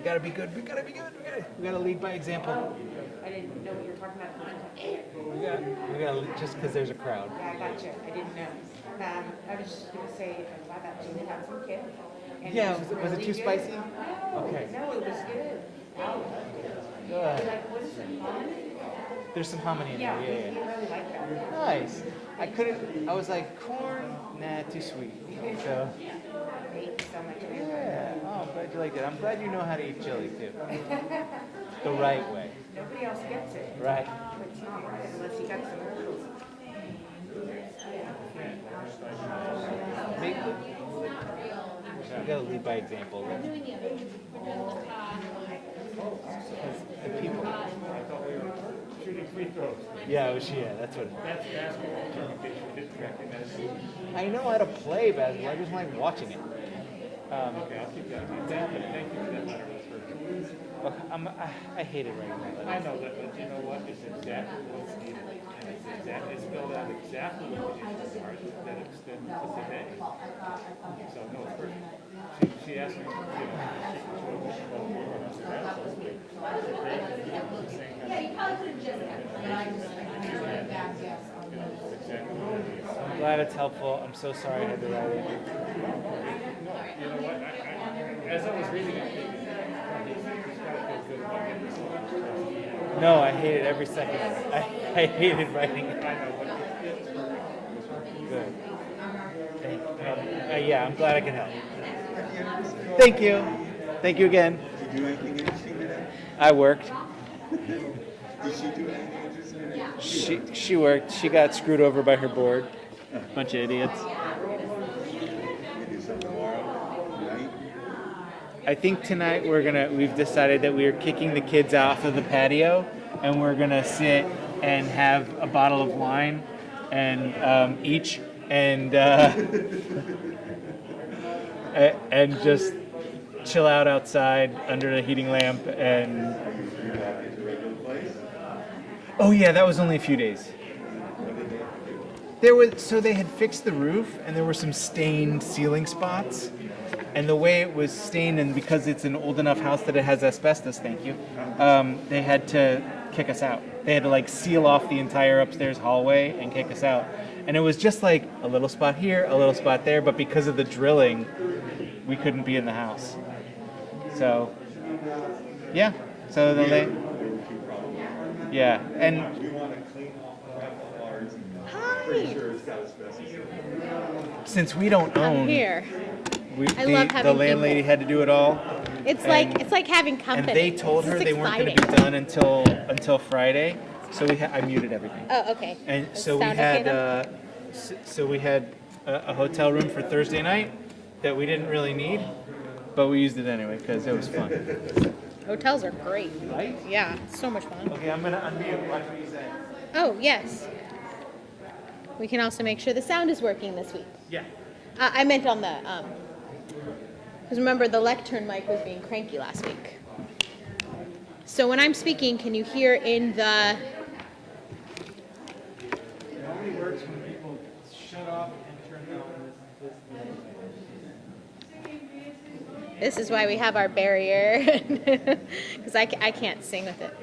gotta be good. We gotta lead by example. I didn't know what you were talking about. We gotta just because there's a crowd. Yeah, I got you. I didn't know. I was just gonna say, I'm glad that Julie had some kid. And Yeah, it was it really too good. spicy? No, Okay. no, it was good. Good. Like, what is it? There's some hominy in Yeah, there. we Yeah. really like that. Nice. I was like, corn? Nah, too sweet. So, I ate so much of it. yeah. Oh, I'm glad you liked it. I'm glad you know how to eat chili, too. The right way. Nobody else gets it. Right. It's not right unless you got some rules. We gotta lead by example. The people. I thought we were shooting free throws. Yeah, that's what it is. That's basketball. We didn't recognize it. I know how to play basketball. I just like watching it. Okay, I'll keep that. Thank you for that letter. I hate it right now. I know that, but you know what? It's exactly what's needed. And it's spelled out exactly what the issues are that extend to today. So, no, it's perfect. She asked me, you know, I'm glad it's helpful. I'm so sorry I had to write it. you know what? As I was reading it, he's got to feel good about getting this all. No, I hate it every second. I hated writing it. I know, but it's Good. Yeah, I'm glad I can help. Thank you. Thank you again. Did you do anything interesting today? I worked. Did she do anything interesting today? She worked. She got screwed over by her board. Bunch of idiots. We do something tomorrow night? I think tonight we've decided that we are kicking the kids off of the patio and we're gonna sit and have a bottle of wine and each and and just chill out outside under the heating lamp and oh yeah, that was only a few days. They had fixed the roof and there were some stained ceiling spots. And the way it was stained, and because it's an old enough house that it has asbestos, thank you, they had to kick us out. They had to like seal off the entire upstairs hallway and kick us out. And it was just like a little spot here, a little spot there, but because of the drilling, we couldn't be in the house. So, yeah. So then they, yeah, and We want to clean off a couple of ours. Pretty sure it's got asbestos in it. since we don't own, I'm here. I the love having landlady people. had to do it all. It's And- like having company. And they told This her is they weren't going to exciting. be done until Friday, so I muted everything. Oh, okay. And Does so it we sound okay had then? we had a hotel room for Thursday night that we didn't really need, but we used it anyway because it was fun. Hotels are great. Right? Yeah, so much fun. Okay, I'm gonna unmute. Watch what you say. Oh, yes. We can also make sure the sound is working this week. Yeah. I meant on the, because remember the lectern mic was being cranky last week. So when I'm speaking, can you hear in the, It only works when people shut off and turn on this is why we have our barrier, because I can't sing with it.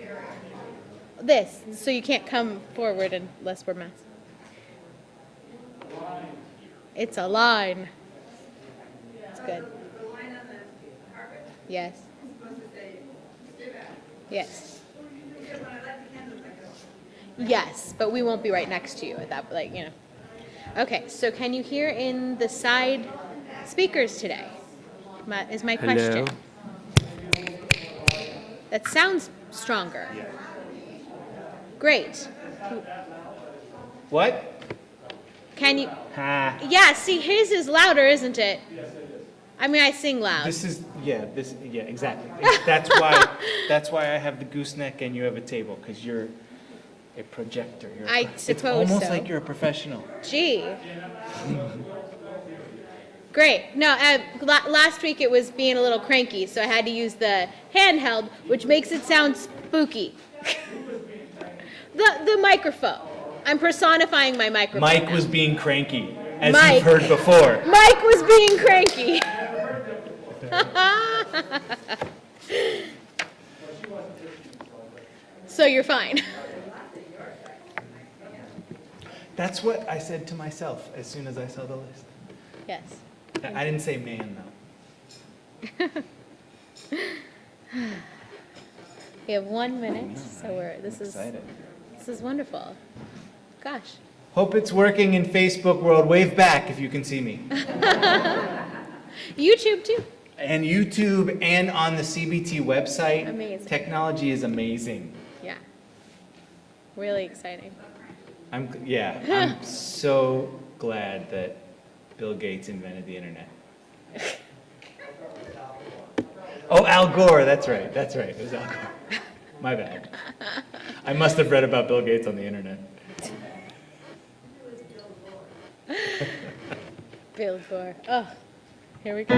This, so you can't come forward unless we're masked. It's a line. It's good. Yes. Yes. Yes, but we won't be right next to you at that, like, you know. Okay, so can you hear in the side speakers today? Is my question. That sounds stronger. Great. What? Can you? Ha. Yeah. See, his is louder, isn't it? I mean, I sing loud. Yeah, exactly. That's why I have the gooseneck and you have a table, because you're a projector. It's suppose almost so. like you're a professional. Gee. Great. No, last week it was being a little cranky, so I had to use the handheld, which makes it sound spooky. The microphone. I'm personifying my microphone. Mike now. was being cranky, as Mike. you've heard before. Mike was being cranky. So you're fine. That's what I said to myself as soon as I saw the list. Yes. I didn't say man, though. We have 1 minute, so this Excited. is wonderful. Gosh. Hope it's working in Facebook world. Wave back if you can see me. YouTube too. And YouTube and on the CBT website. Amazing. Technology is amazing. Yeah. Really exciting. I'm so glad that Bill Gates invented the internet. Oh, Al Gore, that's right. It was Al Gore. My bad. I must have read about Bill Gates on the internet. Bill Gore. Oh, here we go.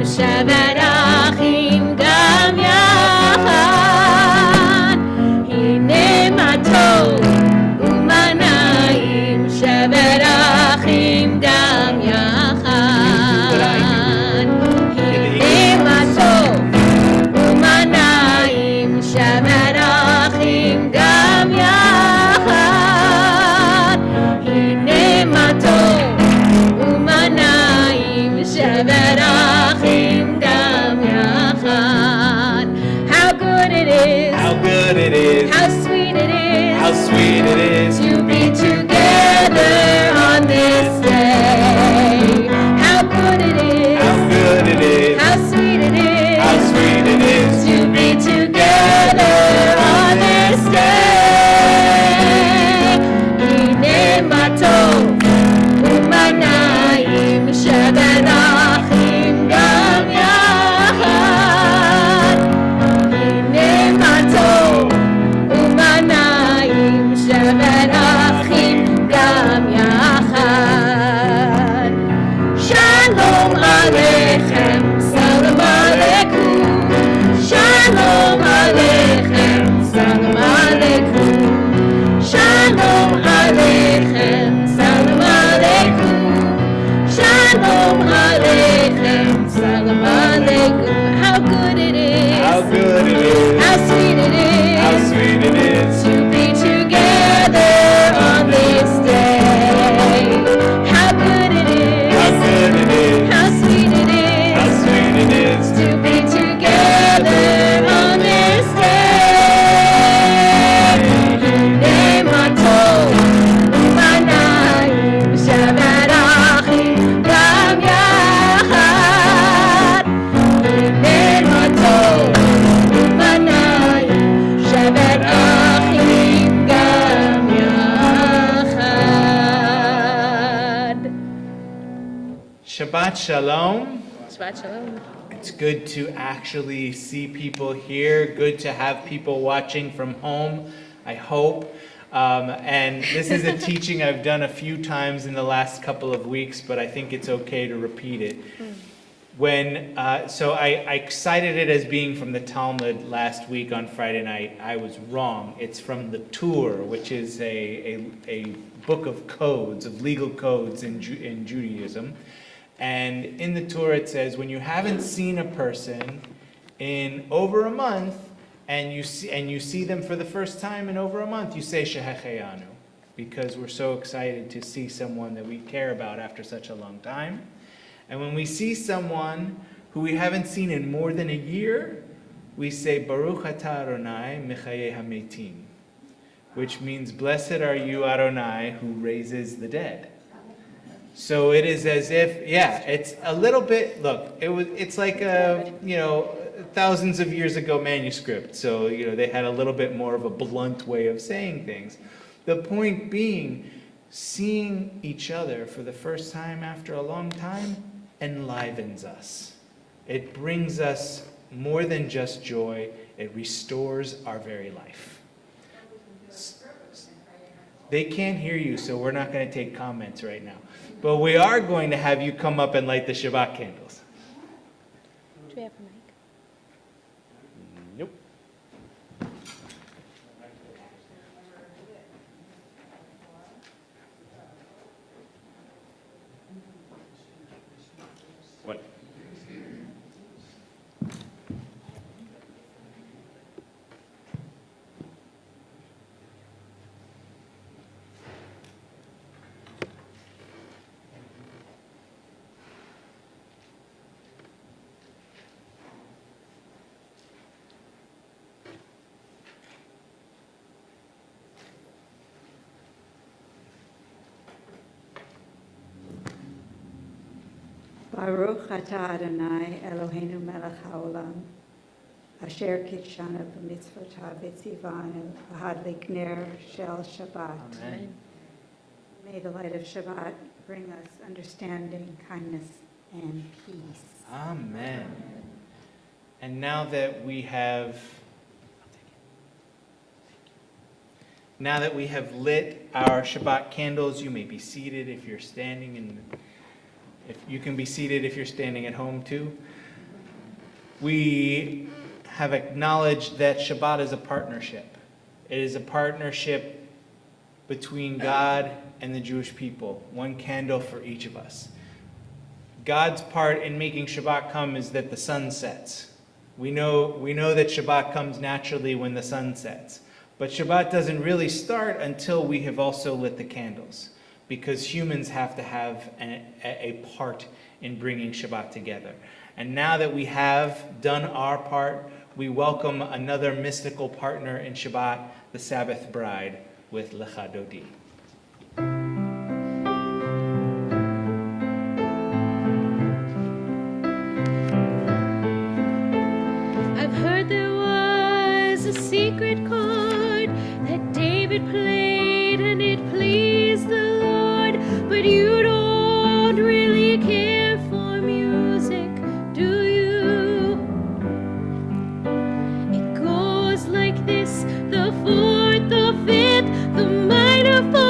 שברחים גם יחד, הנה מה טוב ומנעים שברחים גם יחד, הנה מה טוב ומנעים שברחים גם יחד, הנה מה טוב ומנעים שברחים How good it is, How good it is, how sweet it is, how sweet it is to be together on this day. How good it is, how good it is, how sweet it is, how sweet it is to be together on this day. הנה מה טוב ומנעים שברחים גם יחד. הנה מה טוב ומנעים שברחים גם יחד. שלום עליכם, סלאם עליכום. שלום עליכם, סלאם עליכום. שלום עליכם, סלאם עליכום. שלום עליכם, סלאם עליכום. How good it is, how good it is, how sweet it is, how sweet it is to be together on this day. How good it is, how good it is, how sweet it how is, sweet it is to be together on this day. הנה מה טוב ומנעים שברחים גם יחד. הנה מה טוב ומנעים שברחים גם יחד. Shabbat Shalom. Shabbat shalom. It's good to actually see people here, good to have people watching from home, I hope. And this is a teaching I've done a few times in the last couple of weeks, but I think it's okay to repeat it. So I cited it as being from the Talmud last week on Friday night. I was wrong. It's from the Torah, which is a book of codes, of legal codes in Judaism. And in the Torah it says, when you haven't seen a person in over a month, and you see them for the first time in over a month, you say Shehecheyanu, because we're so excited to see someone that we care about after such a long time. And when we see someone who we haven't seen in more than a year, we say Baruch Atah Adonai Mechayeh Hametim, which means blessed are you Adonai who raises the dead. So it is as if, it's a little bit, look, it's like a, thousands of years ago manuscript. So, they had a little bit more of a blunt way of saying things. The point being, seeing each other for the first time after a long time enlivens us. It brings us more than just joy. It restores our very life. They can't hear you, so we're not going to take comments right now. But we are going to have you come up and light the Shabbat candles. Do we have a mic? Nope. Baruch atah Adonai Eloheinu melech haolam, asher kitshana b'mitzvotav v'tzivanu v'hadlik ner shel Shabbat. Amen. May the light of Shabbat bring us understanding, kindness, and peace. Amen. And now that we have lit our Shabbat candles, you may be seated if you're standing, and if you can be seated if you're standing at home too. We have acknowledged that Shabbat is a partnership. It is a partnership between God and the Jewish people, one candle for each of us. God's part in making Shabbat come is that the sun sets. We know that Shabbat comes naturally when the sun sets. But Shabbat doesn't really start until we have also lit the candles, because humans have to have a part in bringing Shabbat together. And now that we have done our part, we welcome another mystical partner in Shabbat, the Sabbath bride, with Lecha Dodi. I've heard there was a secret chord that David played and it pleased the Lord, but you don't really care for music, do you? It goes like this: the fourth, the fifth, the minor fall.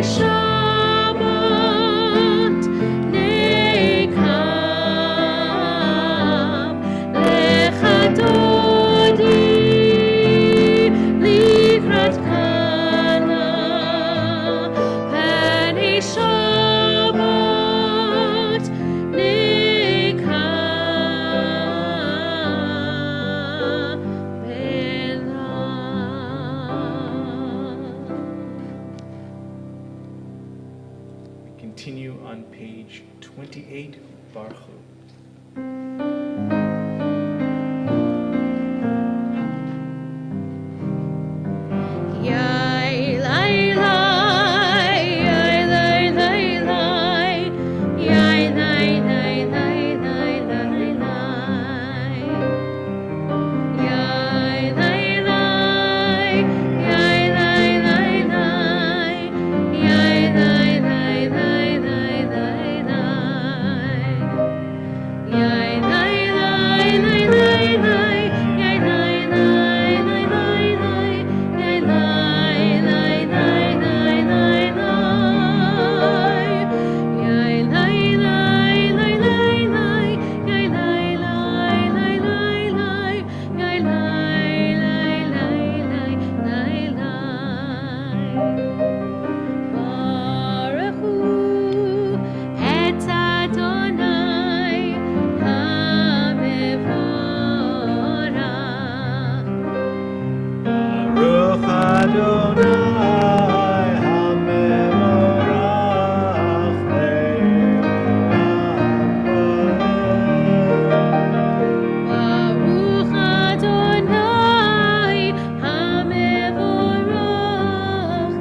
Shabbat nekam lecha dodi likrat kana Pani Shabbat nekam We continue on page 28, Baruch Hu. Yai lai lai, yai lai lai lai, yai lai lai lai lai lai lai. Yai lai lai, yai lai lai lai, yai lai lai lai lai lai lai. Yai lai lai lai lai lai, yai lai lai lai lai lai, yai lai lai lai lai lai lai. Yai lai lai lai lai lai, yai lai lai lai lai lai, yai lai lai lai lai lai lai. Baruch Hu et Adonai HaMevorach. Baruch Adonai HaMevorach Baruch Adonai HaMevorach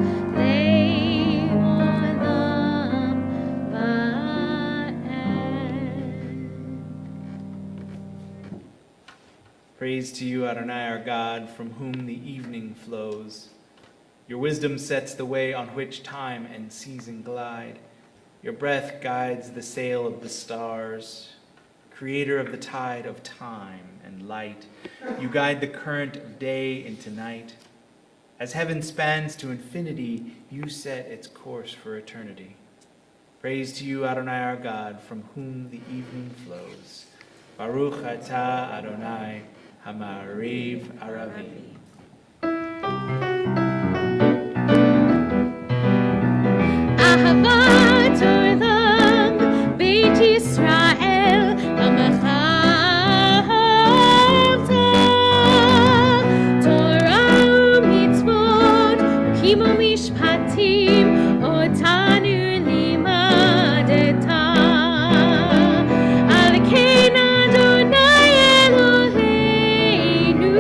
Le'olam Va'ed. Praise to you, Adonai, our God, from whom the evening flows. Your wisdom sets the way on which time and season glide. Your breath guides the sail of the stars. Creator of the tide of time and light, you guide the current of day into night. As heaven spans to infinity, you set its course for eternity. Praise to you, Adonai, our God, from whom the evening flows. Baruch atah Adonai, Hamariv Aravim. Ahavat Olam Beit Yisrael Amachavta Torah u'mitzvot Ukim u'mishpatim Otanu limadeta Al ken Adonai Eloheinu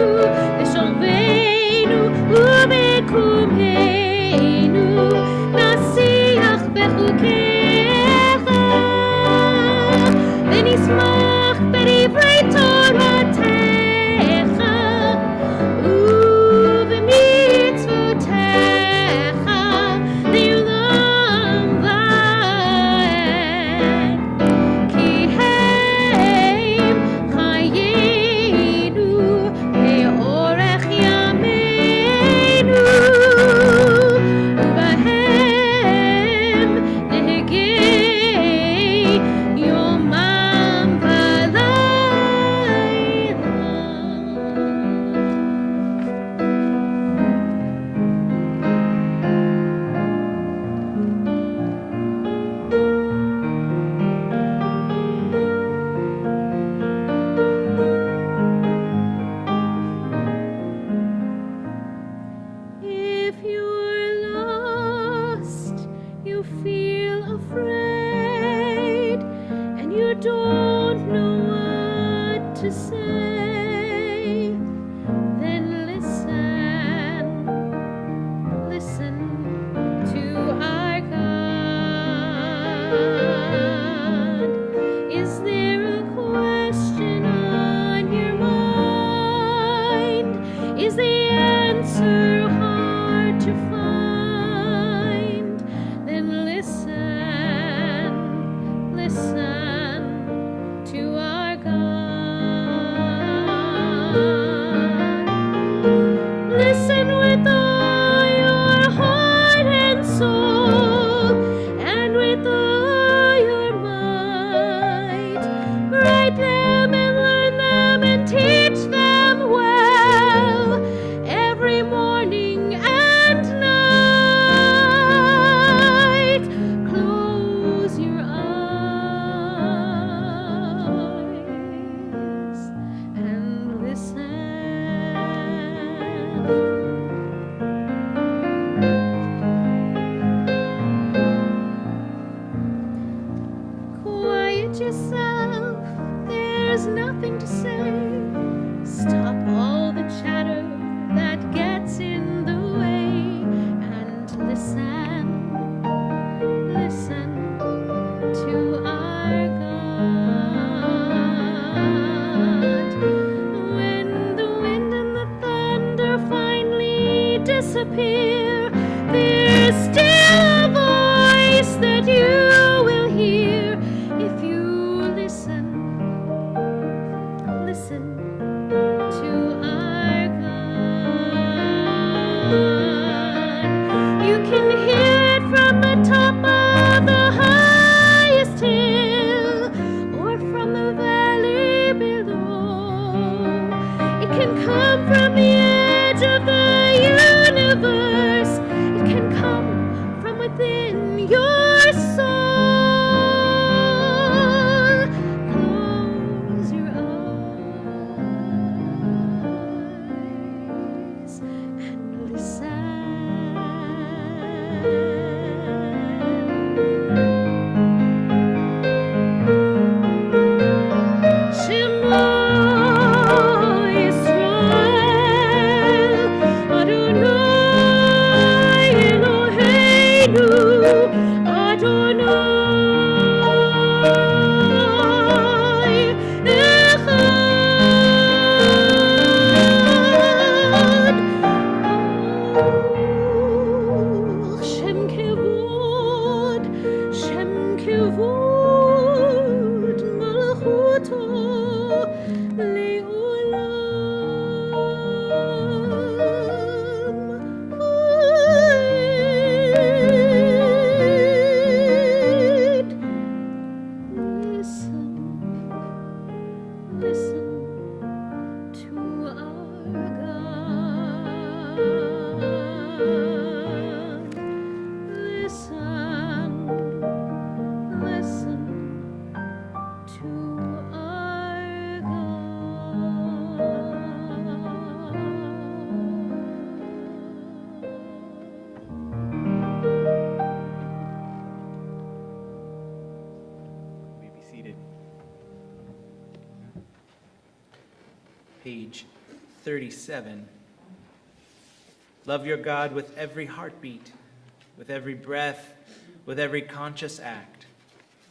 B'sholveinu u'bekumheinu Nasiach b'chukecha V'nismach b'divrei Toratecha U'b'mitzvotecha Le'olam va'ed Ki heim chayenu Le'orech yameinu U'bahem nehegei yomam v'layla. If you're lost, you feel afraid, and you don't know what to say, then listen, listen to our God. Is there a question on your mind? Is the answer hard to find? Then listen, listen to our God. disappear, there's still a voice that you will hear if you listen to our God. You can hear it from the top of the highest hill or from the valley below. It can come from the edge of the universe. It can come from within your soul. Close your eyes and listen. Shema Yisrael, Adonai Eloheinu, Adonai Echad. Shem Kevod, Malchuto Le'olam Vaed. Listen to our God. Listen to our You may be seated. Page 37. Love your God with every heartbeat, with every breath, with every conscious act.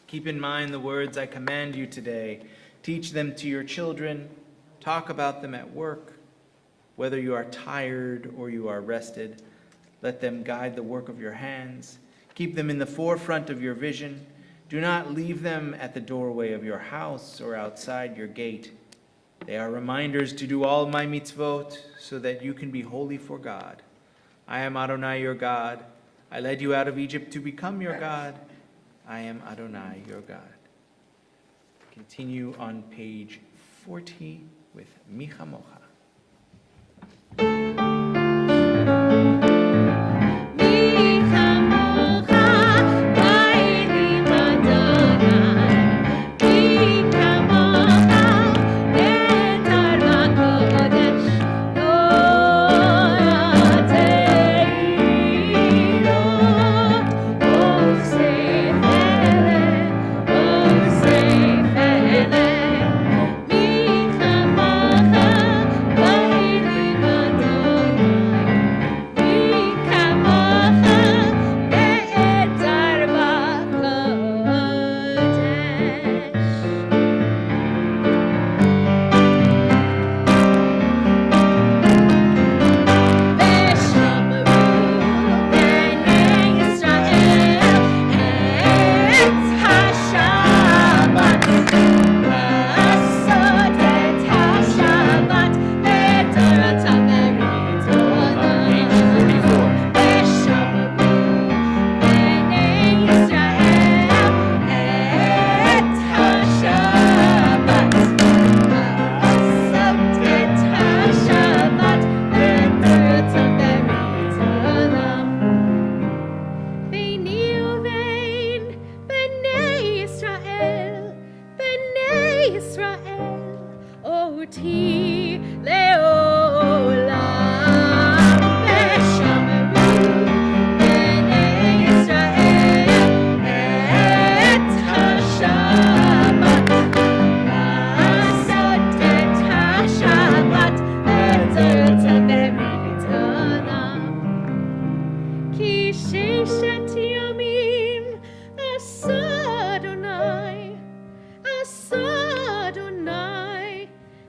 Keep in mind the words I command you today. Teach them to your children. Talk about them at work. Whether you are tired or you are rested, let them guide the work of your hands. Keep them in the forefront of your vision. Do not leave them at the doorway of your house or outside your gate. They are reminders to do all my mitzvot so that you can be holy for God. I am Adonai your God. I led you out of Egypt to become your God. I am Adonai your God. Continue on page 40 with Micha Mocha.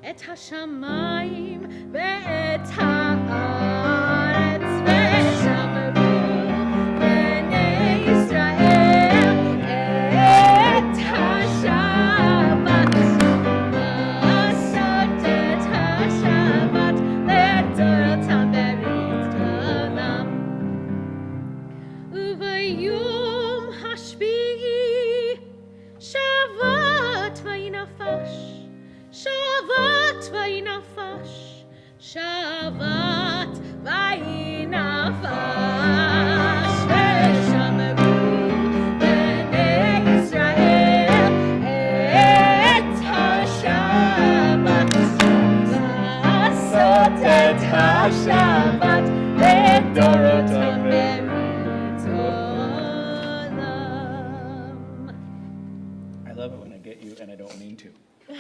את השמיים ואת הארץ at you, and I don't mean to. I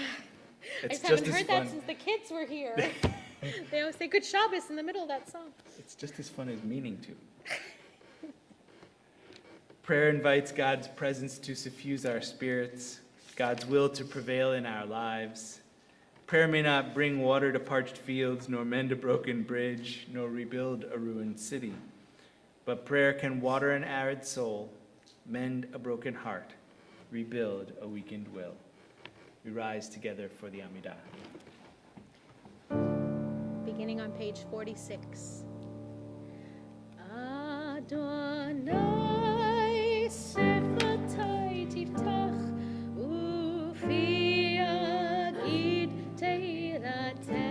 It's just haven't just as heard that fun. since the kids were here. They always say good Shabbos in the middle of that song. It's just as fun as meaning to. Prayer invites God's presence to suffuse our spirits, God's will to prevail in our lives. Prayer may not bring water to parched fields, nor mend a broken bridge, nor rebuild a ruined city. But prayer can water an arid soul, mend a broken heart, rebuild a weakened will. We rise together for the Amidah. Beginning on page 46. Adonai sefatai tiftach ufi agid teilatecha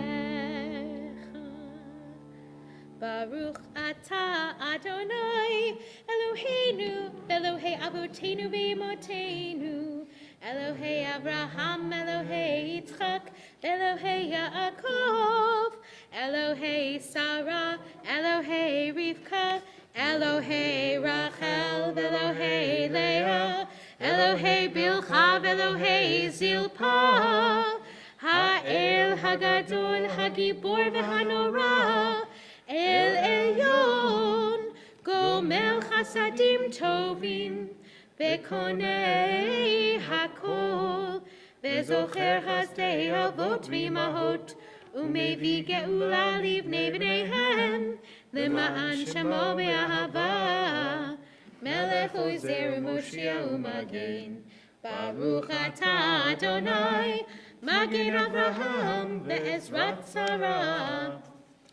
Baruch atah Adonai Eloheinu Elohei Avotenu v'Imotenu Elohei Abraham Elohei Yitzchak Elohei Yaakov Elohei Sarah Elohei Rivka Elohei Rachel Elohei Leah Elohei Bilcha Elohei Zilpah Ha'el Hagadol Hagibor v'Hanora El Elyon Gomel Chasadim Tovim Vekonei Hakol Vezocher Hasdei Avot V'Imahot Umevi Geula Livnei B'neihem Lema'an Shemo Be'ahava Melech Ozer U'Moshia U'Magen Baruch Atah Adonai Magen Avraham Ve'ezrat Sarah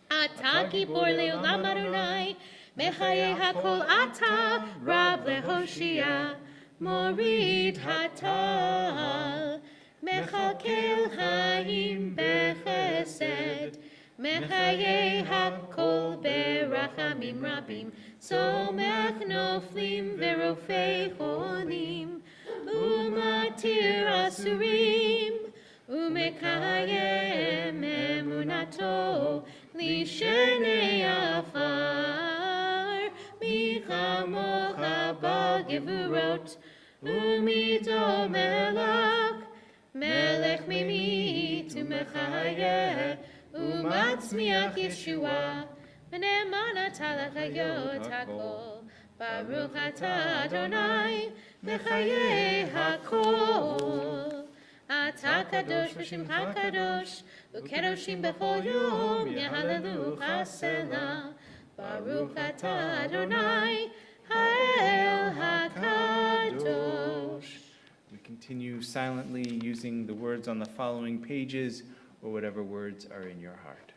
Atah Gibor Le'olam Adonai Mechaye Hakol Atah Rav Lehoshia Morid Hatal Mechalkel Chaim Bechesed Mechaye Hakol Berachamim Rabim Somech Noflim Verofei Cholim Umatir Asurim Umekayem Emunato Lishenei Afar Michamocha Bagevurot Umido Melach Melech Mimit Umechayeh Umatzmiach Yeshua V'ne'emana Talachayot Hakol Baruch Atah Adonai Mechayeh Hakol Atah Kadosh V'Shimcha Kadosh U'Kedoshim B'chol Yom Yehallelu Selah Baruch Atah Adonai Ha'el HaKadosh. We continue silently using the words on the following pages or whatever words are in your heart.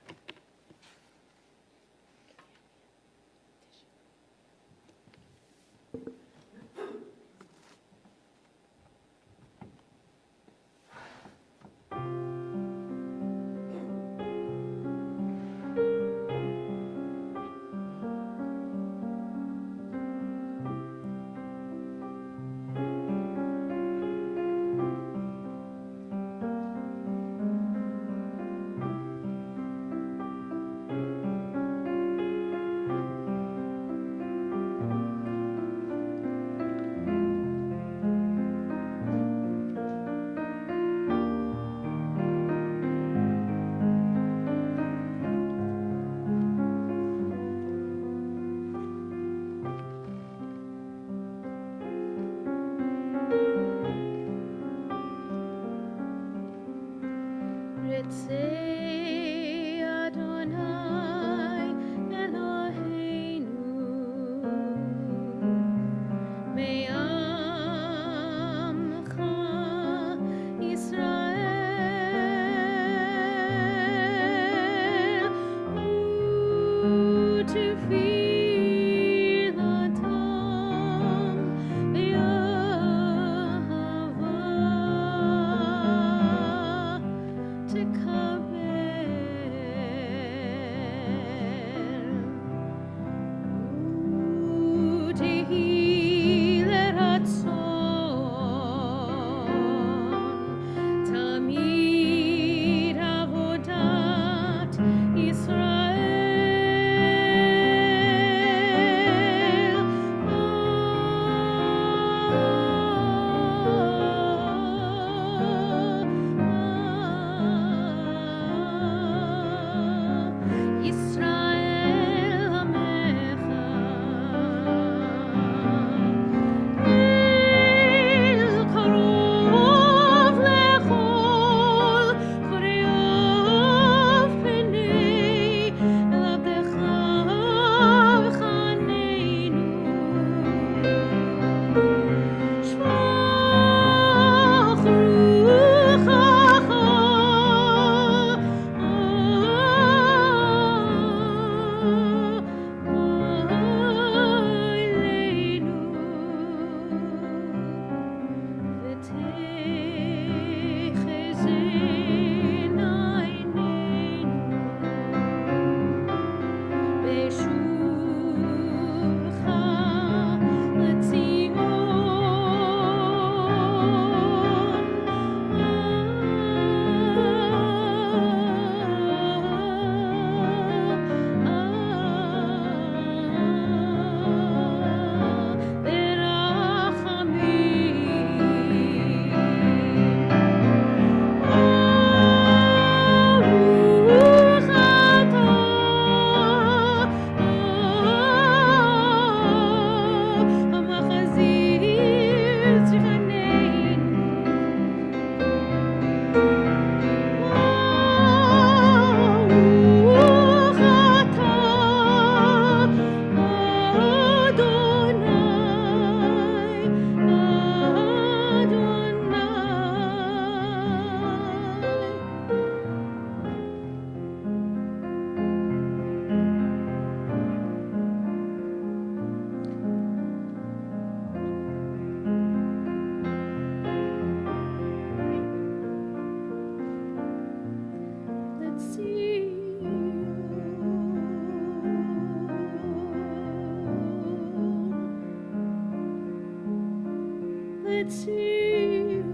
let's sing.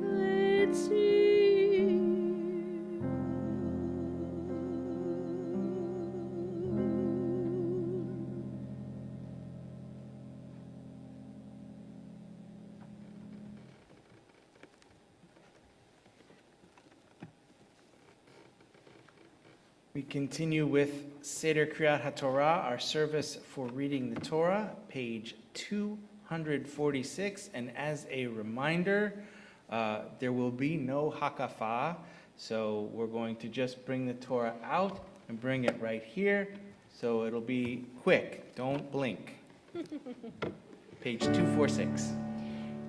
Let's sing. We continue with Seder Kriyat HaTorah, our service for reading the Torah, page 246. And as a reminder, there will be no hakafah, so we're going to just bring the Torah out and bring it right here. So it'll be quick, don't blink. Page 246.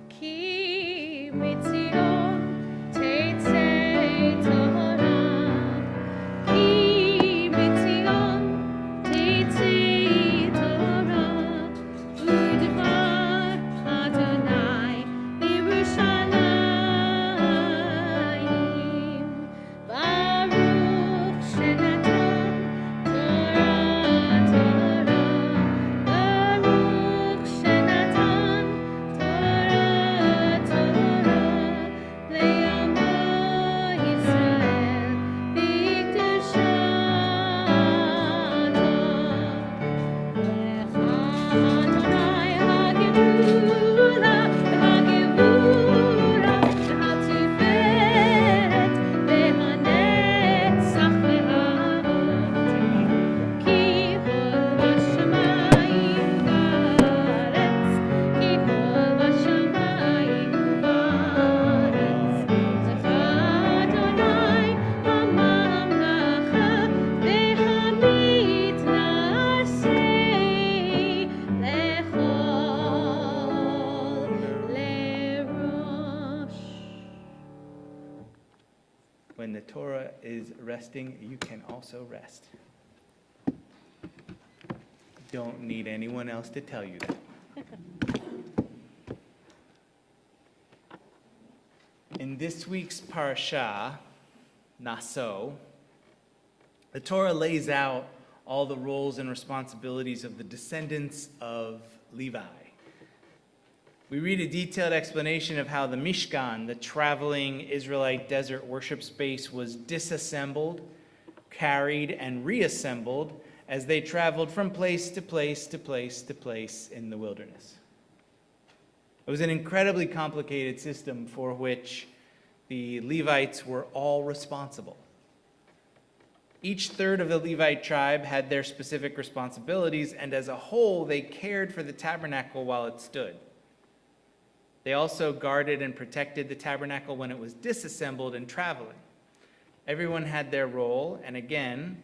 Ki mitzion teitzei Torah, ki mitzion teitzei Torah, udvar Adonai b'Yerushalayim, Baruch shenatan Torah Torah, Baruch shenatan Torah Torah, le'amo Yisrael b'kedushato. Lecha Adonai hagevura, hagevura, ha'tiferet, ve'hanetzach ve'ha'od. Ki kol bashamayim va'aretz, ki kol bashamayim va'aretz. Lecha Adonai ha'mamlacha, ve'hamit na'aseh lechol lerosh. When the Torah is resting, you can also rest. Don't need anyone else to tell you that. In this week's parasha, Naso, the Torah lays out all the roles and responsibilities of the descendants of Levi. We read a detailed explanation of how the Mishkan, the traveling Israelite desert worship space, was disassembled, carried, and reassembled as they traveled from place to place to place to place in the wilderness. It was an incredibly complicated system for which the Levites were all responsible. Each third of the Levite tribe had their specific responsibilities, and as a whole, they cared for the tabernacle while it stood. They also guarded and protected the tabernacle when it was disassembled and traveling. Everyone had their role, and again,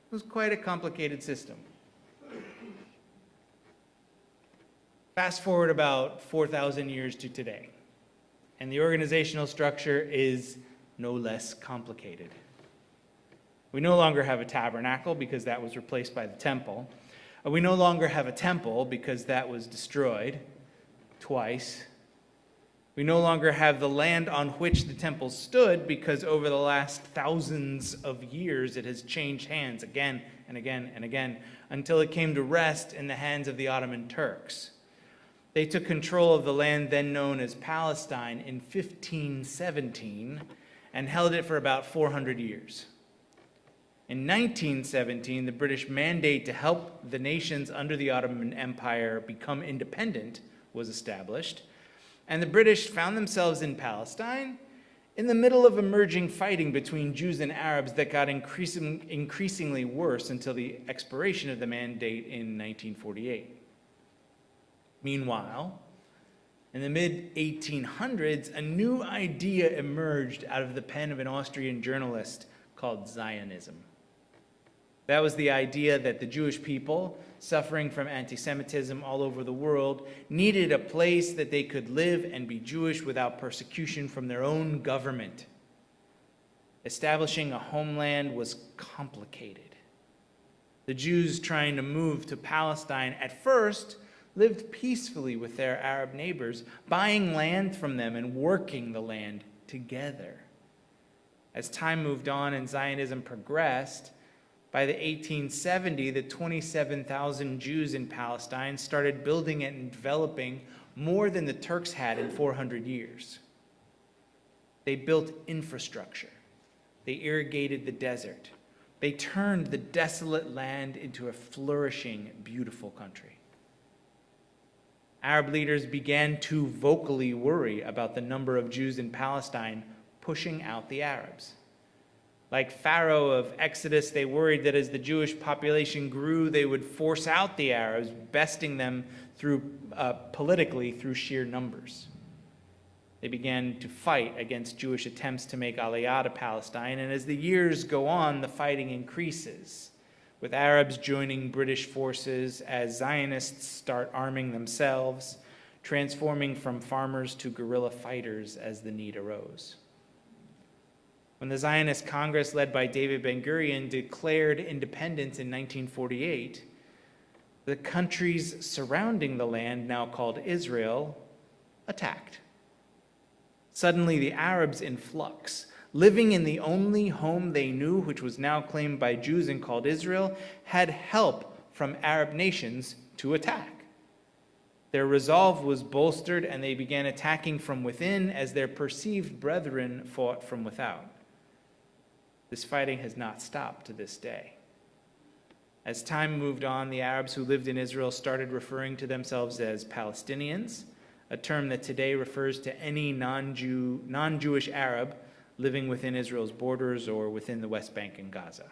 it was quite a complicated system. Fast forward about 4,000 years to today, and the organizational structure is no less complicated. We no longer have a tabernacle because that was replaced by the temple. We no longer have a temple because that was destroyed twice. We no longer have the land on which the temple stood because over the last thousands of years it has changed hands again and again and again until it came to rest in the hands of the Ottoman Turks. They took control of the land then known as Palestine in 1517 and held it for about 400 years. In 1917, the British mandate to help the nations under the Ottoman Empire become independent was established, and the British found themselves in Palestine in the middle of emerging fighting between Jews and Arabs that got increasingly worse until the expiration of the mandate in 1948. Meanwhile, in the mid-1800s, a new idea emerged out of the pen of an Austrian journalist called Zionism. That was the idea that the Jewish people, suffering from anti-Semitism all over the world, needed a place that they could live and be Jewish without persecution from their own government. Establishing a homeland was complicated. The Jews trying to move to Palestine at first lived peacefully with their Arab neighbors, buying land from them and working the land together. As time moved on and Zionism progressed, By the 1870, the 27,000 Jews in Palestine started building and developing more than the Turks had in 400 years. They built infrastructure. They irrigated the desert. They turned the desolate land into a flourishing, beautiful country. Arab leaders began to vocally worry about the number of Jews in Palestine pushing out the Arabs. Like Pharaoh of Exodus, they worried that as the Jewish population grew, they would force out the Arabs, besting them politically through sheer numbers. They began to fight against Jewish attempts to make Aliyah to Palestine, and as the years go on, the fighting increases, with Arabs joining British forces as Zionists start arming themselves, transforming from farmers to guerrilla fighters as the need arose. When the Zionist Congress, led by David Ben-Gurion, declared independence in 1948, the countries surrounding the land, now called Israel, attacked. Suddenly, the Arabs in flux, living in the only home they knew, which was now claimed by Jews and called Israel, had help from Arab nations to attack. Their resolve was bolstered, and they began attacking from within as their perceived brethren fought from without. This fighting has not stopped to this day. As time moved on, the Arabs who lived in Israel started referring to themselves as Palestinians, a term that today refers to any non-Jewish Arab living within Israel's borders or within the West Bank and Gaza.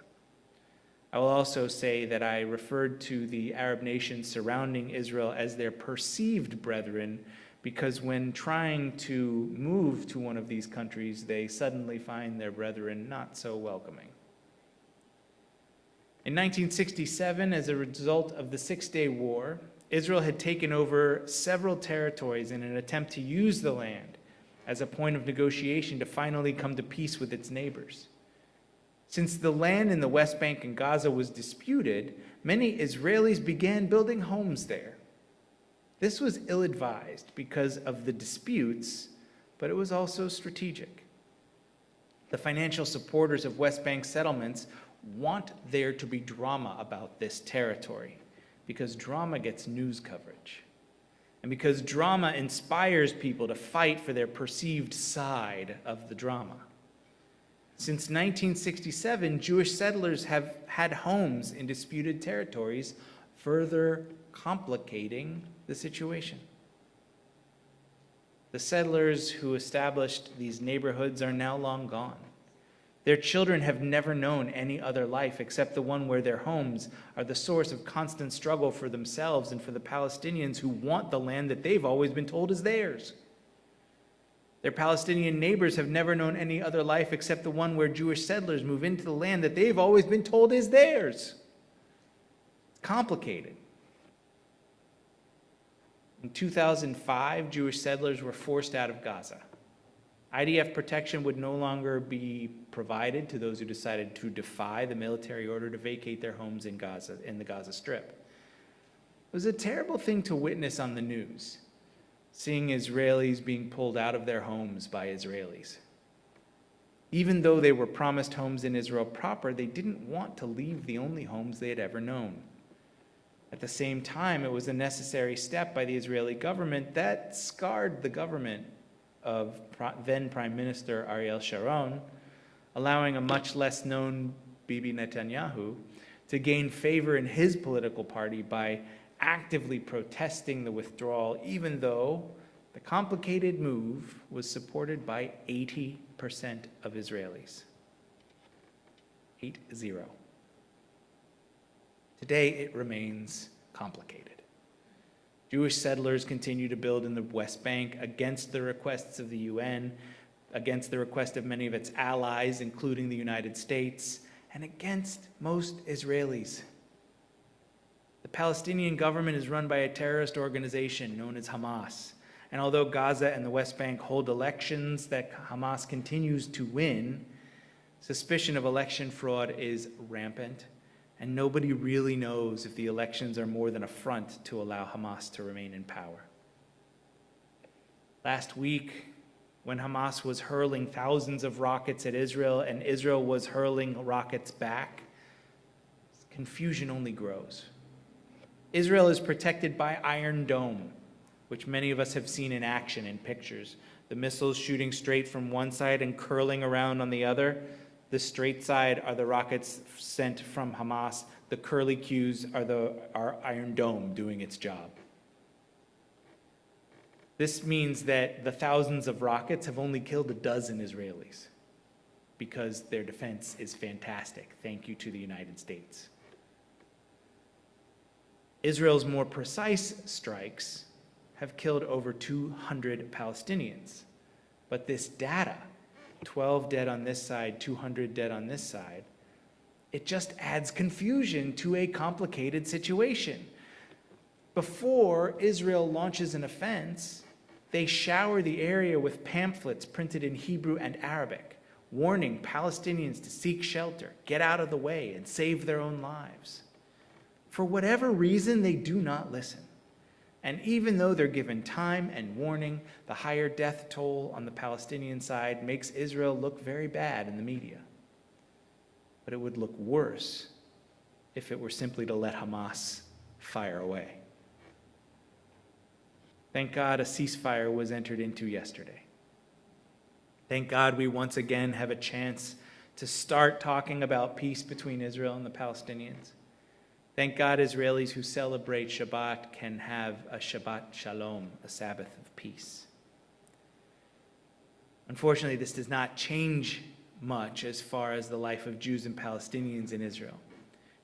I will also say that I referred to the Arab nations surrounding Israel as their perceived brethren, because when trying to move to one of these countries, they suddenly find their brethren not so welcoming. In 1967, as a result of the Six-Day War, Israel had taken over several territories in an attempt to use the land as a point of negotiation to finally come to peace with its neighbors. Since the land in the West Bank and Gaza was disputed, many Israelis began building homes there. This was ill-advised because of the disputes, but it was also strategic. The financial supporters of West Bank settlements want there to be drama about this territory, because drama gets news coverage, and because drama inspires people to fight for their perceived side of the drama. Since 1967, Jewish settlers have had homes in disputed territories, further complicating the situation. The settlers who established these neighborhoods are now long gone. Their children have never known any other life except the one where their homes are the source of constant struggle for themselves and for the Palestinians who want the land that they've always been told is theirs. Their Palestinian neighbors have never known any other life except the one where Jewish settlers move into the land that they've always been told is theirs. It's complicated. In 2005, Jewish settlers were forced out of Gaza. IDF protection would no longer be provided to those who decided to defy the military order to vacate their homes in Gaza, in the Gaza Strip. It was a terrible thing to witness on the news, seeing Israelis being pulled out of their homes by Israelis. Even though they were promised homes in Israel proper, they didn't want to leave the only homes they had ever known. At the same time, it was a necessary step by the Israeli government that scarred the government of then Prime Minister Ariel Sharon, allowing a much less known Bibi Netanyahu to gain favor in his political party by actively protesting the withdrawal, even though the complicated move was supported by 80% of Israelis. 80. Today, it remains complicated. Jewish settlers continue to build in the West Bank against the requests of the UN, against the request of many of its allies, including the United States, and against most Israelis. The Palestinian government is run by a terrorist organization known as Hamas. And although Gaza and the West Bank hold elections that Hamas continues to win, suspicion of election fraud is rampant, and nobody really knows if the elections are more than a front to allow Hamas to remain in power. Last week, when Hamas was hurling thousands of rockets at Israel and Israel was hurling rockets back, confusion only grows. Israel is protected by Iron Dome, which many of us have seen in action in pictures. The missiles shooting straight from one side and curling around on the other. The straight side are the rockets sent from Hamas. The curly cues are Iron Dome doing its job. This means that the thousands of rockets have only killed a dozen Israelis because their defense is fantastic. Thank you to the United States. Israel's more precise strikes have killed over 200 Palestinians. But this data, 12 dead on this side, 200 dead on this side, it just adds confusion to a complicated situation. Before Israel launches an offense, they shower the area with pamphlets printed in Hebrew and Arabic, warning Palestinians to seek shelter, get out of the way, and save their own lives. For whatever reason, they do not listen. And even though they're given time and warning, the higher death toll on the Palestinian side makes Israel look very bad in the media. But it would look worse if it were simply to let Hamas fire away. Thank God a ceasefire was entered into yesterday. Thank God we once again have a chance to start talking about peace between Israel and the Palestinians. Thank God Israelis who celebrate Shabbat can have a Shabbat Shalom, a Sabbath of peace. Unfortunately, this does not change much as far as the life of Jews and Palestinians in Israel.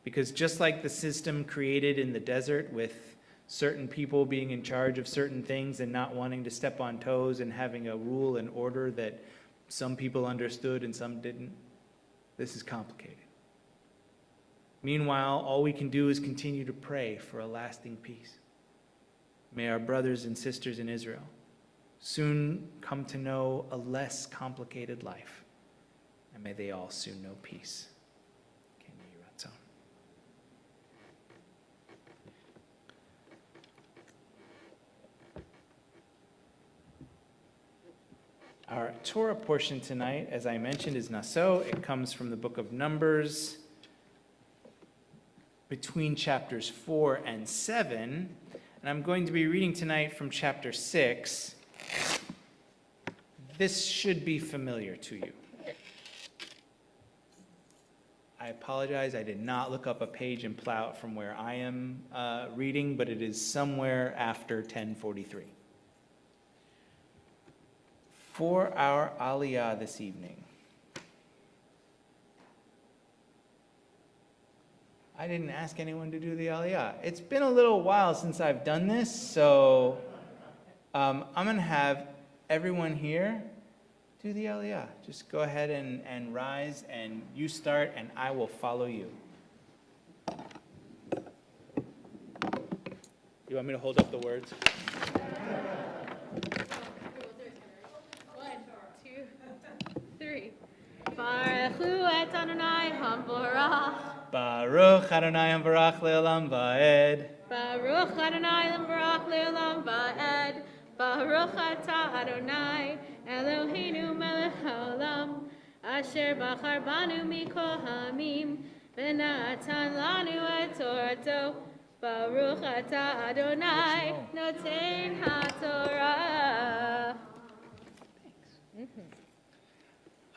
Because just like the system created in the desert with certain people being in charge of certain things and not wanting to step on toes and having a rule and order that some people understood and some didn't, this is complicated. Meanwhile, all we can do is continue to pray for a lasting peace. May our brothers and sisters in Israel soon come to know a less complicated life, and may they all soon know peace. Our Torah portion tonight, as I mentioned, is Naso. It comes from the book of Numbers, between chapters 4 and 7, and I'm going to be reading tonight from chapter 6. This should be familiar to you. I apologize, I did not look up a page and plow it from where I am reading, but it is somewhere after 1043. For our Aliyah this evening, I didn't ask anyone to do the Aliyah. It's been a little while since I've done this, so I'm going to have everyone here do the Aliyah. Just go ahead and rise, and you start, and I will follow you. You want me to hold up the words? 1, 2, 3. Baruchu et Adonai hamvorach. Baruch Adonai Hamvarach Le'olam Va'ed. Baruch Adonai hamvorach le'olam va'ed. Baruch atah Adonai Eloheinu melech haolam. Asher bachar banu mikol ha'amim. V'natan lanu et torato. Baruch atah Adonai noten ha'torah.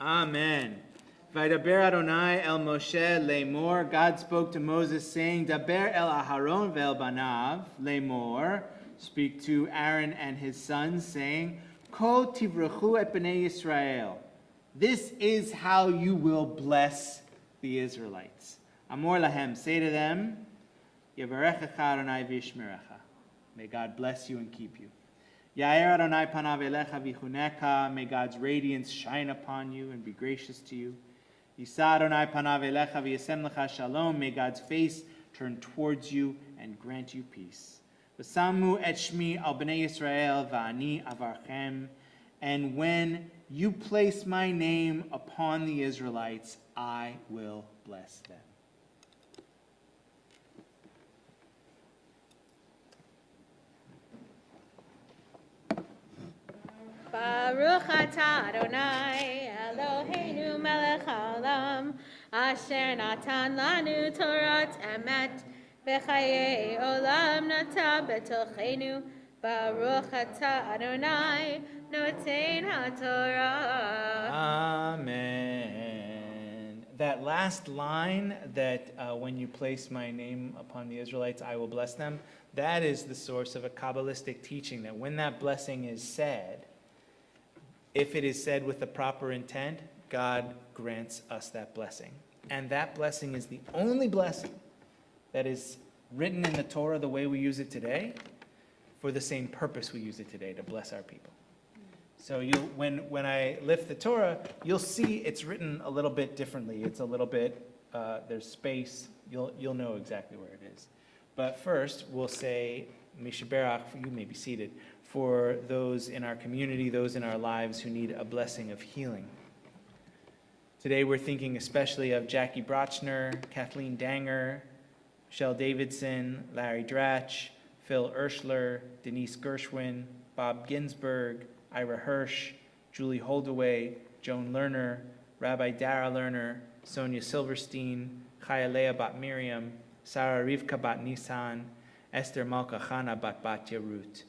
Amen. Vaydaber Adonai el Moshe lemor. God spoke to Moses, saying, Daber el Aharon ve'el banav lemor. Speak to Aaron and his sons, saying, Ko tivrachu et bnei Yisrael. This is how you will bless the Israelites. Amor lahem, say to them, Yevarechecha Adonai v'yishmerecha. May God bless you and keep you. Yair Adonai panav elecha v'chuneka. May God's radiance shine upon you and be gracious to you. Yisa Adonai panav elecha v'yasem lecha shalom. May God's face turn towards you and grant you peace. V'samu et shmi al bnei Yisrael v'ani avarchem. And when you place my name upon the Israelites, I will bless them. Baruch atah Adonai Eloheinu melech haolam Asher natan lanu Torat emet v'chayei olam nata betochenu Baruch atah Adonai noten haTorah. Amen. That last line that when you place my name upon the Israelites, I will bless them, that is the source of a Kabbalistic teaching that when that blessing is said, if it is said with the proper intent, God grants us that blessing. And that blessing is the only blessing that is written in the Torah the way we use it today, for the same purpose we use it today, to bless our people. So when I lift the Torah, you'll see it's written a little bit differently. It's a little bit, there's space. You'll know exactly where it is. But first, we'll say, Mishaberach, you may be seated, for those in our community, those in our lives who need a blessing of healing. Today we're thinking especially of Jackie Brochner, Kathleen Danger, Michelle Davidson, Larry Dratch, Phil Urschler, Denise Gershwin, Bob Ginsberg, Ira Hirsch, Julie Holdaway, Joan Lerner, Rabbi Dara Lerner, Sonia Silverstein, Chaya Leah Bat Miriam, Sarah Rivka Bat Nisan, Esther Malka Chana Bat Batya Ruth.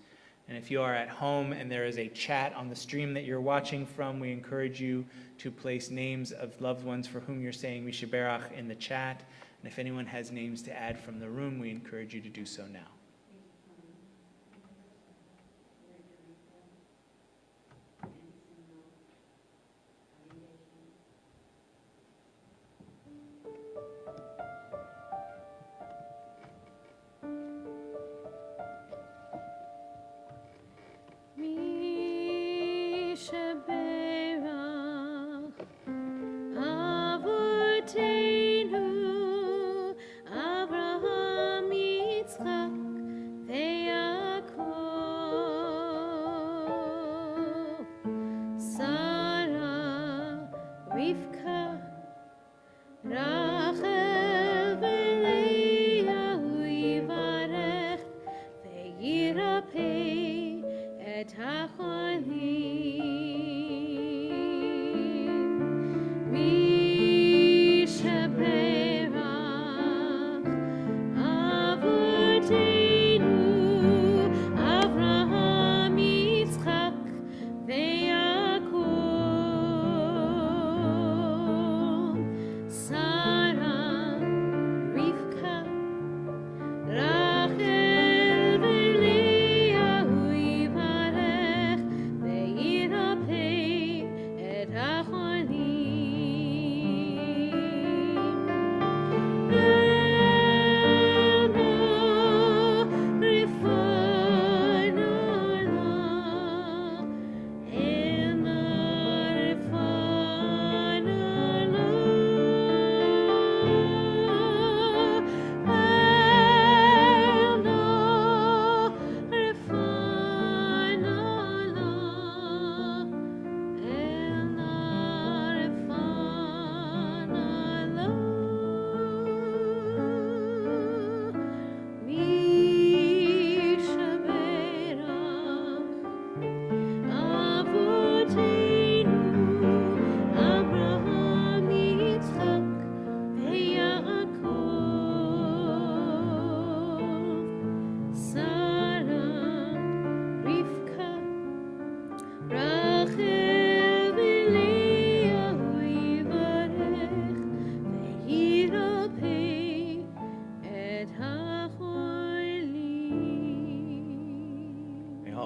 And if you are at home and there is a chat on the stream that you're watching from, we encourage you to place names of loved ones for whom you're saying Mishaberach in the chat. And if anyone has names to add from the room, we encourage you to do so now.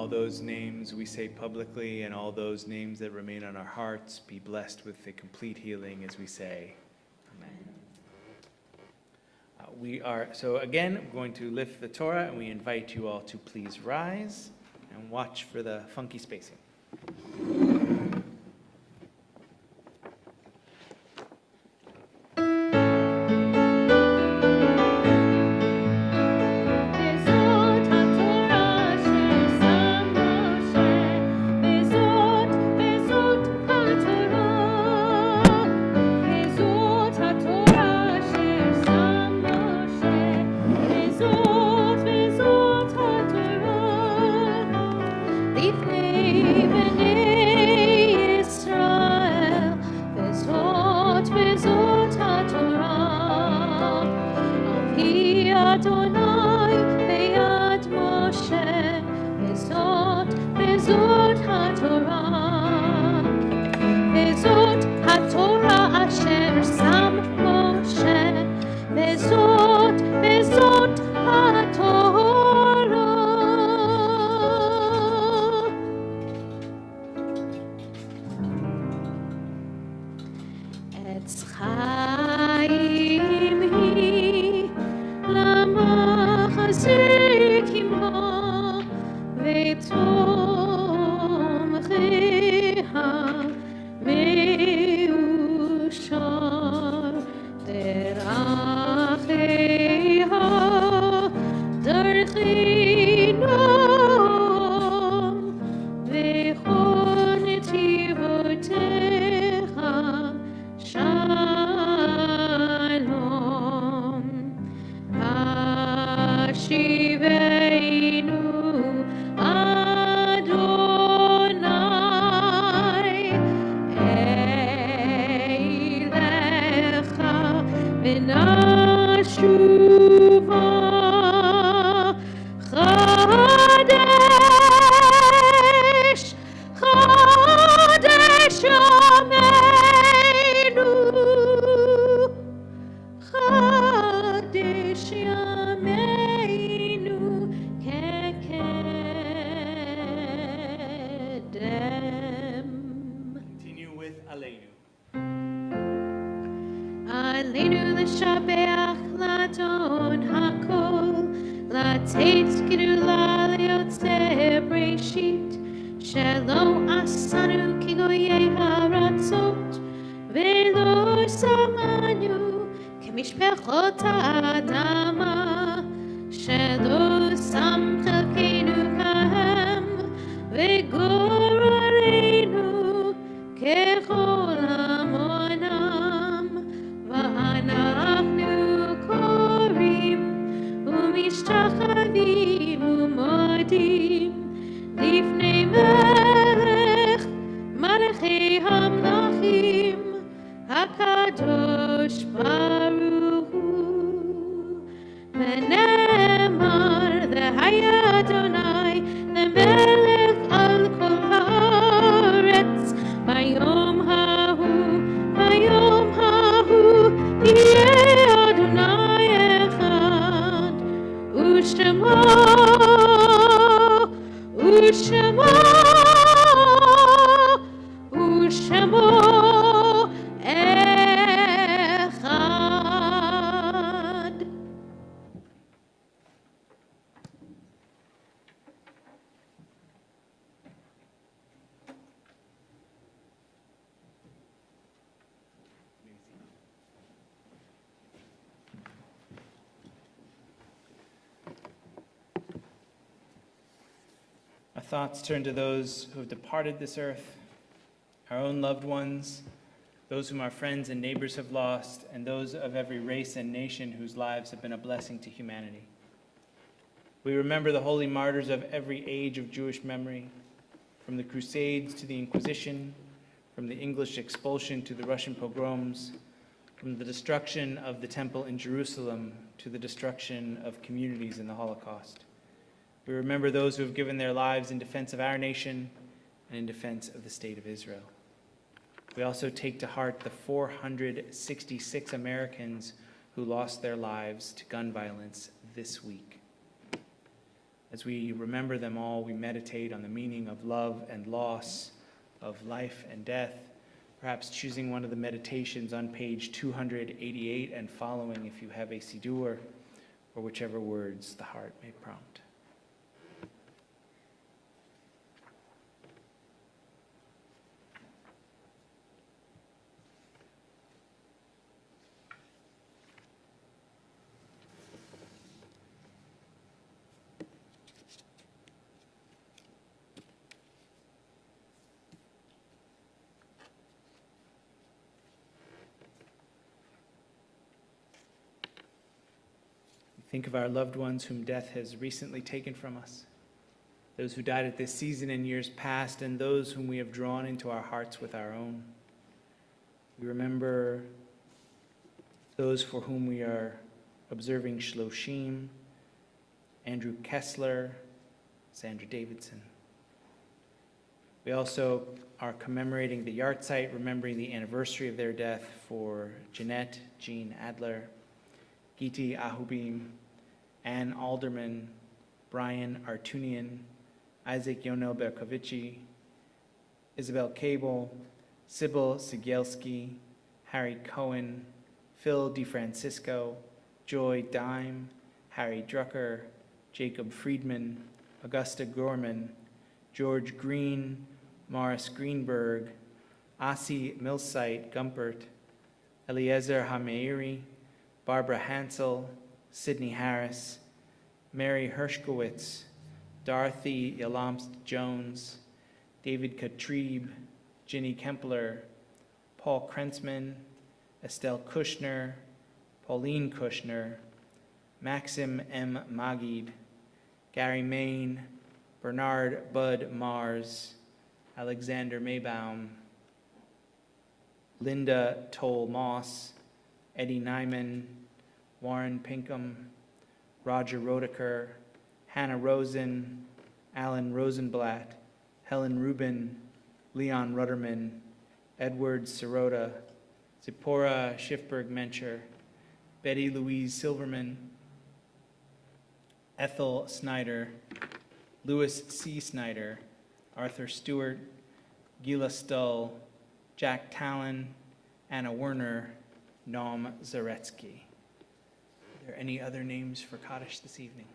Those names we say publicly and all those names that remain on our hearts be blessed with a complete healing as we say amen. So again, we're going to lift the Torah and we invite you all to please rise and watch for the funky spacing. Leave me אדוני ביד משה, וזאת התורה. וזאת התורה אשר שם משה, וזאת התורה. עץ חיים היא למחזיקים בה, ותומכיה מאושר. דרכיה דרכי נועם, וכל נתיבותיך שלום. השיבנו אדוני אליך ונשובה. חדש ימינו, חדש ימינו כקדם. Continue with Aleinu. עלינו לשבח לאדון הכל, לתת גדולה ליוצא בראשית, שלא עשנו כגויי הארצות, ולא שמנו כמשפחות האדמה, שלא שם חלקנו כהם, וגורלנו ככל המונם. ואנחנו קוראים ומשתחווים ומודים לפני מלכי המלכים, הקדוש ברוך הוא. ונאמר והיה אדוני למלך על כל הארץ, ביום ההוא יהיה אדוני אחד, ושמו אחד. Our thoughts turn to those who have departed this earth, our own loved ones, those whom our friends and neighbors have lost, and those of every race and nation whose lives have been a blessing to humanity. We remember the holy martyrs of every age of Jewish memory, from the Crusades to the Inquisition, from the English expulsion to the Russian pogroms, from the destruction of the temple in Jerusalem to the destruction of communities in the Holocaust. We remember those who have given their lives in defense of our nation and in defense of the state of Israel. We also take to heart the 466 Americans who lost their lives to gun violence this week. As we remember them all, we meditate on the meaning of love and loss, of life and death, perhaps choosing one of the meditations on page 288 and following if you have a siddur, or whichever words the heart may prompt. Think of our loved ones whom death has recently taken from us, those who died at this season in years past, and those whom we have drawn into our hearts with our own. We remember those for whom we are observing Shloshim, Andrew Kessler, Sandra Davidson. We also are commemorating the yahrzeit, remembering the anniversary of their death for Jeanette Jean Adler, Giti Ahubim, Ann Alderman, Brian Artunian, Isaac Yonel Berkovici, Isabel Cable, Sybil Sigielski, Harry Cohen, Phil DeFrancisco, Joy Dime, Harry Drucker, Jacob Friedman, Augusta Gorman, George Green, Morris Greenberg, Asi Millsite Gumpert, Eliezer Hameiri, Barbara Hansel, Sidney Harris, Mary Hershkowitz, Dorothy Yalamst Jones, David Katrib, Ginny Kempler, Paul Krentzman, Estelle Kushner, Pauline Kushner, Maxim M. Magid, Gary Main, Bernard Bud Mars, Alexander Maybaum, Linda Toll Moss, Eddie Nyman, Warren Pinkham, Roger Rodeker, Hannah Rosen, Alan Rosenblatt, Helen Rubin, Leon Rudderman, Edward Sirota, Zipporah Schiffberg-Mencher, Betty Louise Silverman, Ethel Snyder, Louis C. Snyder, Arthur Stewart, Gila Stull, Jack Talon, Anna Werner, Noam Zaretsky. Are there any other names for Kaddish this evening?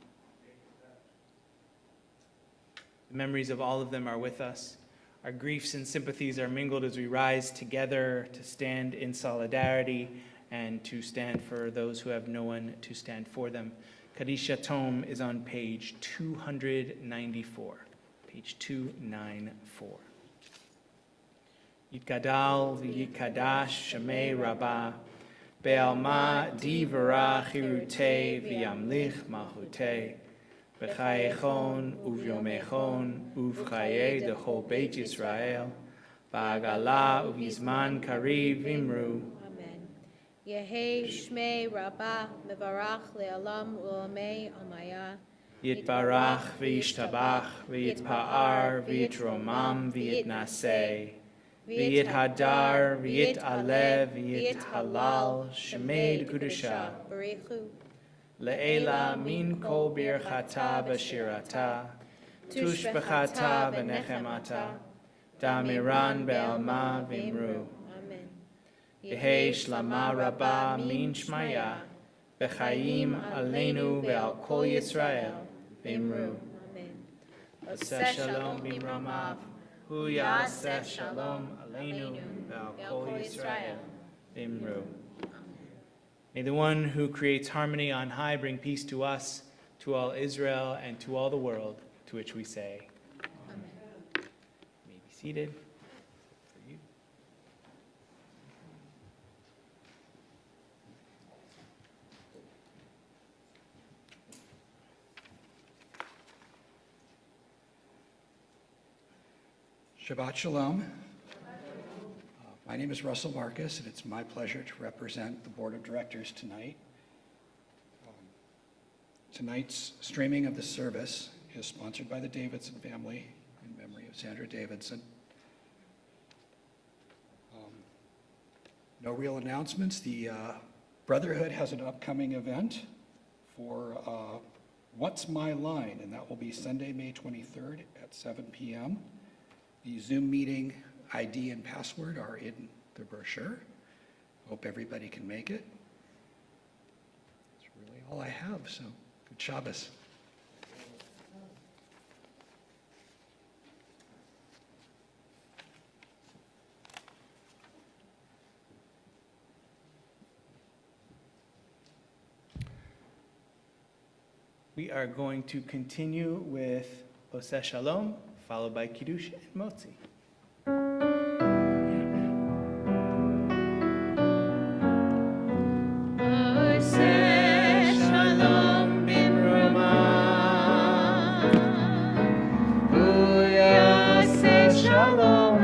The memories of all of them are with us. Our griefs and sympathies are mingled as we rise together to stand in solidarity and to stand for those who have no one to stand for them. Kaddish Yatom is on page 294. Page 294. Yitgadal v'yikadash Shemei Rabbah Be'alma divara chirutei v'yamlich malchutei B'chayechon uvyomechon uvchaye dechol Beit Yisrael V'agala uvizman kariv vimru. Amen. Yehei Shmei Rabbah Mevarach Le'alam U'amei Amaya Yitbarach v'yishtabach v'yitpa'ar v'yitromam v'yitnaseh v'yithadar v'yit'aleh v'yithalal Shemei Kedusha Barechu Le'ela min kol birchata v'shirata tushbechata v'nechemata damiran be'alma v'imru Amen. Yehei shlama rabba min shmaya B'chaim aleinu ve'al kol Yisrael v'imru Amen. Aseh shalom b'imramav hu ya'aseh shalom aleinu ve'al kol Yisrael v'imru. May the one who creates harmony on high bring peace to us, to all Israel, and to all the world, to which we say, Amen. You may be seated. For you. Shabbat Shalom. My name is Russell Marcus, and it's my pleasure to represent the Board of Directors tonight. Tonight's streaming of the service is sponsored by the Davidson family in memory of Sandra Davidson. No real announcements. The Brotherhood has an upcoming event for What's My Line, and that will be Sunday, May 23rd at 7 p.m. The Zoom meeting ID and password are in the brochure. Hope everybody can make it. That's really all I have, so good Shabbos. We are going to continue with Oseh Shalom, followed by Kiddush and Motzi. Shalom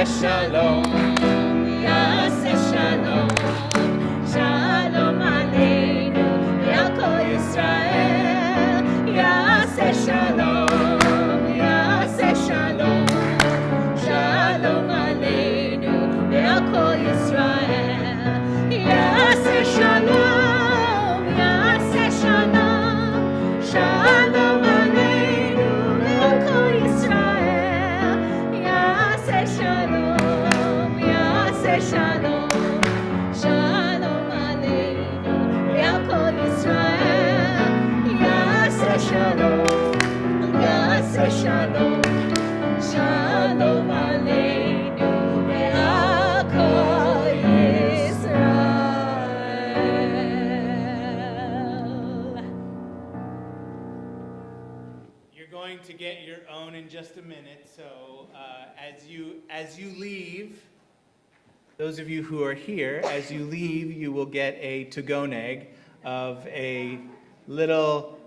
shalom, yaseh shalom, shalom aleinu, ve'al kol Yisrael, yaseh shalom, yaseh shalom, shalom aleinu, ve'al kol Yisrael, yaseh shalom, yaseh shalom, shalom aleinu, ve'al kol Yisrael, yaseh shalom, yaseh shalom, shalom aleinu, ve'al kol Yisrael, yaseh shalom, yaseh shalom, shalom aleinu, ve'al kol Yisrael. You're going to get your own in just a minute. So as you leave, those of you who are here, as you leave, you will get a to-go neg of a little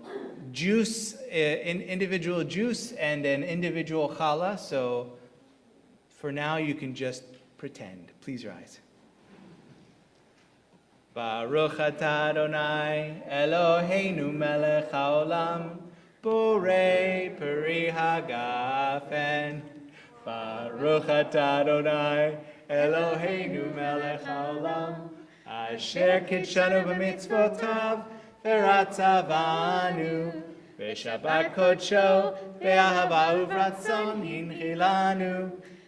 juice, individual juice, and an individual challah. So for now, you can just pretend. Please rise. Baruch atah Adonai Eloheinu melech haolam borei peri hagafen. Baruch atah Adonai Eloheinu melech haolam asher kitshanu b'mitzvotav v'ratzavanu v'shabbat kodsho v'ahava uvratzon hinchilanu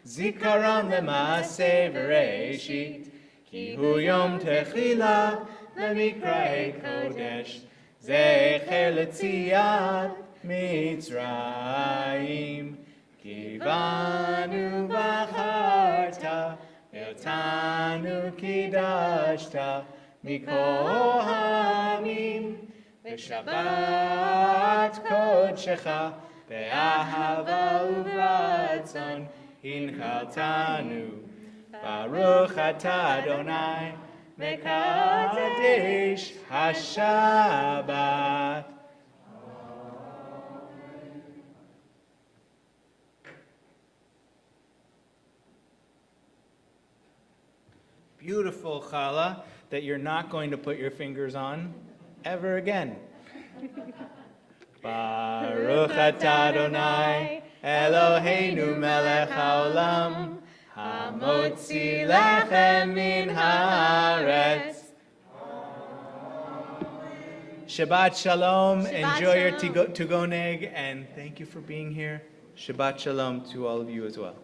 zikaron l'maaseh v'reishit ki hu yom techila lemikra'ei kodesh zecher l'tziat Mitzrayim ki banu bacharta ve'otanu kidashta mikol ha'amim v'shabbat kodshecha ve'ahava uvratzon hinchaltanu Baruch atah Adonai mekadesh hashabbat. Beautiful challah that you're not going to put your fingers on ever again. Baruch atah Adonai Eloheinu melech haolam hamotzi lechem min haaretz. Shabbat shalom. Enjoy your to-go neg, and thank you for being here. Shabbat shalom to all of you as well.